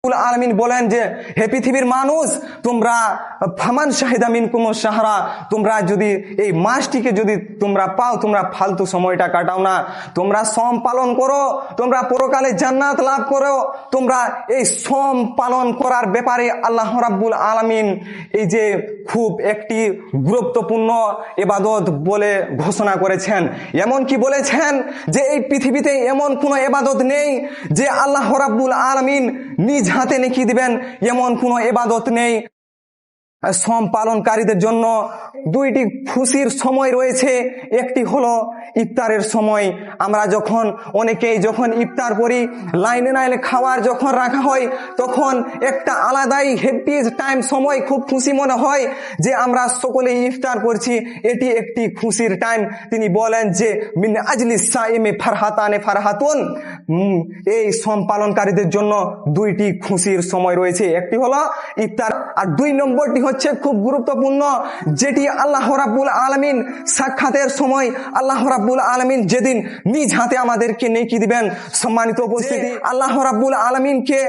আলামিন বলেন যে হে পৃথিবীর মানুষ, তোমরা ফামান শাহিদা মিনকুমুশ শাহরা, তোমরা যদি এই মাসটিকে যদি তোমরা পাও, তোমরা ফালতু সময়টা কাটাও না, তোমরা সম পালন করো, তোমরা পরকালে জান্নাত লাভ করো। তোমরা এই সম পালন করার ব্যাপারে আল্লাহ রাব্বুল আলামিন এই যে খুব একটি গুরুত্বপূর্ণ ইবাদত বলে ঘোষণা করেছেন। এমন কি বলেছেন যে এই পৃথিবীতে এমন কোনো ইবাদত নেই যে আল্লাহ রাব্বুল আলামিন নিজ হাতে নেকি দিবেন, এমন কোনো ইবাদত নেই। সম পালনকারীদের জন্য দুইটি খুশির সময় রয়েছে। একটি হলো ইফতারের সময়। আমরা যখন অনেকেই যখন ইফতার করি, লাইনে লাইনে খাওয়ার যখন রাখা হয়, তখন একটা আলাদাই হ্যাপি টাইম সময়, খুব খুশি মনে হয় যে আমরা সকলে ইফতার করছি, এটি একটি খুশির টাইম। তিনি বলেন যে মিন আজলিস সাইমে ফারহাতানে ফারহাতুন, এই সম পালনকারীদের জন্য দুইটি খুশির সময় রয়েছে। একটি হলো ইফতার, আর দুই নম্বরটি হচ্ছে খুব গুরুত্বপূর্ণ, যেটি আল্লাহ রাব্বুল আলামিন সাক্ষাতের সময় আল্লাহ রাব্বুল আলামিন যেদিন নিজ হাতে আমাদেরকে নেকি দিবেন। সম্মানিত উপস্থিতি, আল্লাহ রাব্বুল আলামিনকে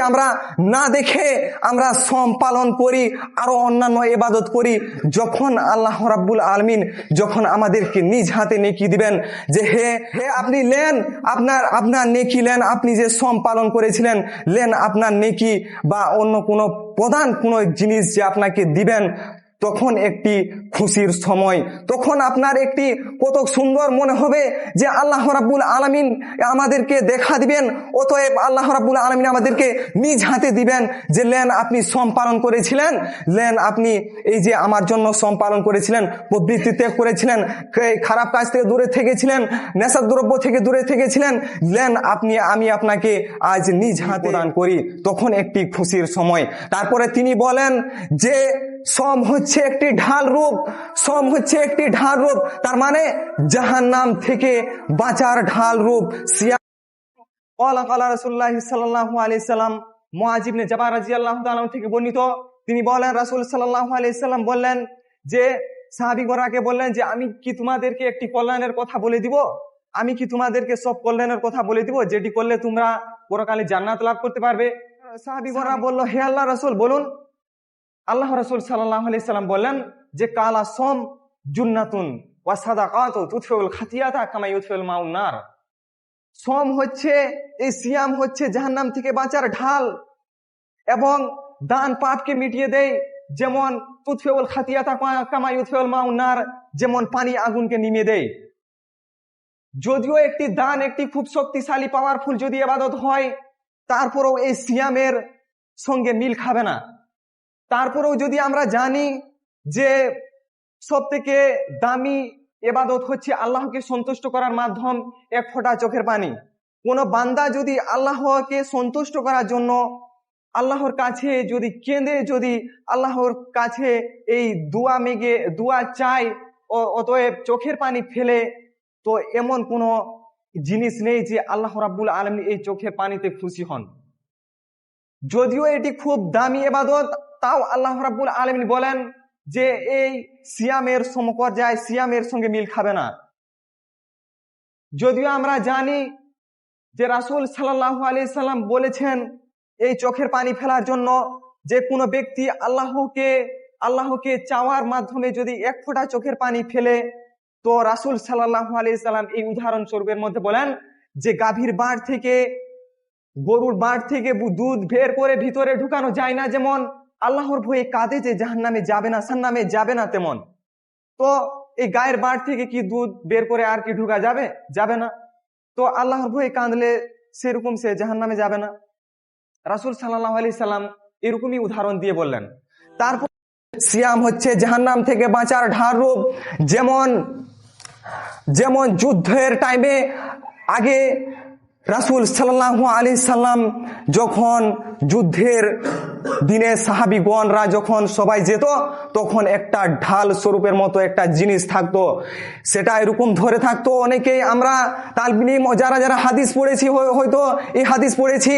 আমরা না দেখে আমরা সম পালন করি, আরো অন্যান্য ইবাদত করি। যখন আল্লাহ রাব্বুল আলামিন যখন আমাদেরকে নিজ হাতে নেকি দিবেন যে হে আপনি লেন, আপনার নেকি লেন, আপনি যে সম পালন করেছিলেন লেন আপনার নেকি, বা অন্য কোনো প্রধান কোনো জিনিস যে আপনাকে দিবেন, তখন একটি খুশির সময়। তখন আপনার একটি কত সুন্দর মনে হবে যে আল্লাহ রাব্বুল আলামিন আমাদেরকে দেখা দিবেন। অতএব আল্লাহ রাব্বুল আলামিন আমাদেরকে নিজ হাতে দিবেন যে লেন আপনি সম পালন করেছিলেন, লেন আপনি এই যে আমার জন্য সম পালন করেছিলেন, প্রবৃত্তি ত্যাগ করেছিলেন, খারাপ কাজ থেকে দূরে থেকেছিলেন, নেশার দ্রব্য থেকে দূরে থেকেছিলেন, লেন আমি আপনাকে আজ নিজ হাতে দান করি। তখন একটি খুশির সময়। তারপরে তিনি বলেন যে সম হচ্ছে একটি ঢাল রূপ, সম হচ্ছে একটি ঢাল রূপ, তার মানে জাহান্নাম থেকে বাঁচার ঢাল রূপ। রাসূলুল্লাহ সাল্লাল্লাহু আলাইহি সাল্লাম মুআয ইবনে জাবাল রাদিয়াল্লাহু তাআলা থেকে বর্ণিত, তিনি বলেন রাসূল সাল্লাল্লাহু আলাইহি সাল্লাম বললেন যে সাহাবীগণকে বললেন যে আমি কি তোমাদেরকে একটি কল্যাণের কথা বলে দিব, আমি কি তোমাদেরকে সব কল্যাণের কথা বলে দিব যেটি করলে তোমরা পরকালে জান্নাত লাভ করতে পারবে। সাহাবীগণরা বলল হে আল্লাহর রাসূল বলুন। আল্লাহ রাসূল সাল্লাল্লাহু আলাইহি সাল্লাম বললেন যে কালা সম জুন্নাতুন ওয়া সাদাকাতু তুতফিউল খাতিয়াতা কামা ইউতফিউল মাউন নার। সম হচ্ছে, এই সিয়াম হচ্ছে জাহান্নাম থেকে বাঁচার ঢাল, এবং দান পাপকে মিটিয়ে দেয়, যেমন তুতফিউল খাতিয়াতা কামা ইউতফিউল মাউন নার, যেমন পানি আগুনকে নিভিয়ে দেয়। যদিও একটি দান একটি খুব শক্তিশালী পাওয়ারফুল যদি ইবাদত হয়, তারপরেও এই সিয়ামের সঙ্গে মিল খাবে না। তারপরেও যদি আমরা জানি যে সব থেকে দামি ইবাদত হচ্ছে আল্লাহকে সন্তুষ্ট করার মাধ্যম এক ফোঁটা চোখের পানি। কোন বান্দা যদি আল্লাহকে সন্তুষ্ট করার জন্য আল্লাহর কাছে যদি কেঁদে, যদি আল্লাহর কাছে এই দোয়া চায়, অতএব চোখের পানি ফেলে, তো এমন কোনো জিনিস নেই যে আল্লাহ রাব্বুল আলামিন এই চোখের পানিতে খুশি হন। যদিও এটি খুব দামি ইবাদত, তাও আল্লাহ রাব্বুল আলামিন বলেন যে এই সিয়ামের সমপর্যায়, সিয়ামের সঙ্গে মিল খাবে না। যদিও আমরা জানি যে রাসূল সাল্লাল্লাহু আলাইহি সাল্লাম বলেছেন এই চোখের পানি ফেলার জন্য যে কোনো ব্যক্তি আল্লাহকে চাওয়ার মাধ্যমে যদি এক ফোঁটা চোখের পানি ফেলে, তো রাসূল সাল্লাল্লাহু আলাইহি সাল্লাম এই উদাহরণ স্বরূপের মধ্যে বলেন যে গাভীর বাঁট থেকে, গরুর বাঁট থেকে দুধ বের করে ভিতরে ঢুকানো যায় না, যেমন আল্লাহর ভয়ে কাঁদে যে জাহান্নামে যাবে না, জাহান্নামে যাবে না, তেমন তো এই গায়ের বাঁট থেকে কি দুধ বের করে আর কি ঢুকা যাবে না। তো আল্লাহর ভয়ে কাঁদলে সেরকম সে জাহান্নামে যাবে না। রাসূল সাল্লাল্লাহু আলাইহি সাল্লাম এরকমই উদাহরণ দিয়ে বললেন। তারপর সিয়াম হচ্ছে জাহান্নাম থেকে বাঁচার ঢাল রূপ। যেমন যুদ্ধের টাইমে আগে রাসূল সাল্লাল্লাহু আলাইহি সাল্লাম যখন যুদ্ধের দিনে সাহাবিগণরা যখন সবাই যেত তখন একটা ঢাল স্বরূপের মতো একটা জিনিস থাকতো, সেটা এরকম ধরে থাকতো। অনেকেই আমরা তালবিলিম যারা যারা হাদিস পড়েছি হয়তো এই হাদিস পড়েছি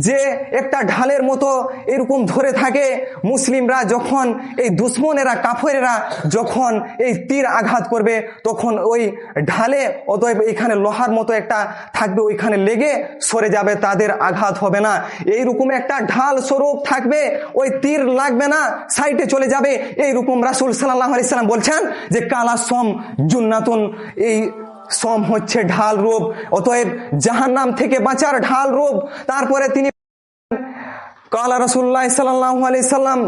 যে একটা ঢালের মতো এরকম ধরে থাকে। মুসলিমরা যখন এই দুশ্মনেরা কাফেরেরা যখন এই তীর আঘাত করবে তখন ওই ঢালে অতএব এখানে লোহার মতো একটা থাকবে, ওইখানে লেগে সরে যাবে, তাদের আঘাত হবে না। এইরকম একটা ঢাল স্বরূপ থাকবে, ওই তীর লাগবে না, সাইডে চলে যাবে। এইরকম রাসূল সাল্লাল্লাহু আলাইহি সাল্লাম বলছেন যে কালা সম জুন্নাতুন, এই সম হচ্ছে ঢাল রূপ, অতএব জাহান্নাম থেকে বাঁচার ঢাল রূপ। তারপরে তিনি কালা রাসূলুল্লাহ সাল্লাল্লাহু আলাইহি সাল্লাম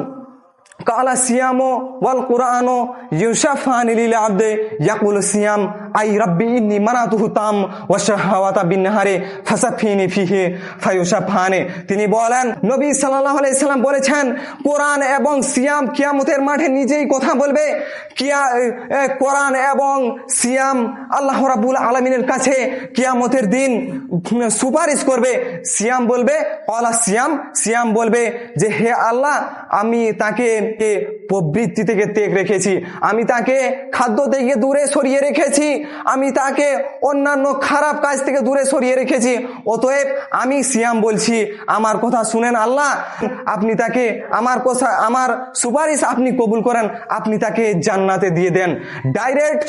কালা সিয়ামো ওয়াল কুরআনো ইউশাফানি লিল আবদে ইয়াকুল সিয়াম আই রাব্বি ইন্নী মানাতুহু তাম ওয়া শাহাওয়াতা বিন নাহারে ফাসাফিনি ফিহি ফায়ুশাফানে। তিনি বলেন, নবী সাল্লাল্লাহু আলাইহি সাল্লাম বলেছেন কোরআন এবং সিয়াম কিয়ামতের মাঠে নিজেই কথা বলবে। কোরআন এবং সিয়াম আল্লাহ রাব্বুল আলামিনের কাছে কিয়ামতের দিন সুপারিশ করবে। সিয়াম বলবে কালা সিয়াম, সিয়াম বলবে যে হে আল্লাহ, আমি তাকে প্রবৃত্তি থেকে ত্যাগ রেখেছি, আমি তাকে খাদ্য থেকে দূরে সরিয়ে রেখেছি, আমি তাকে অন্যান্য খারাপ কাজ থেকে দূরে সরিয়ে রেখেছি, অতএব আমি সিয়াম বলছি, আমার কথা শুনেন আল্লাহ, আপনি তাকে আমার সুপারিশ আপনি কবুল করেন, আপনি তাকে জান্নাতে দিয়ে দেন। ডাইরেক্ট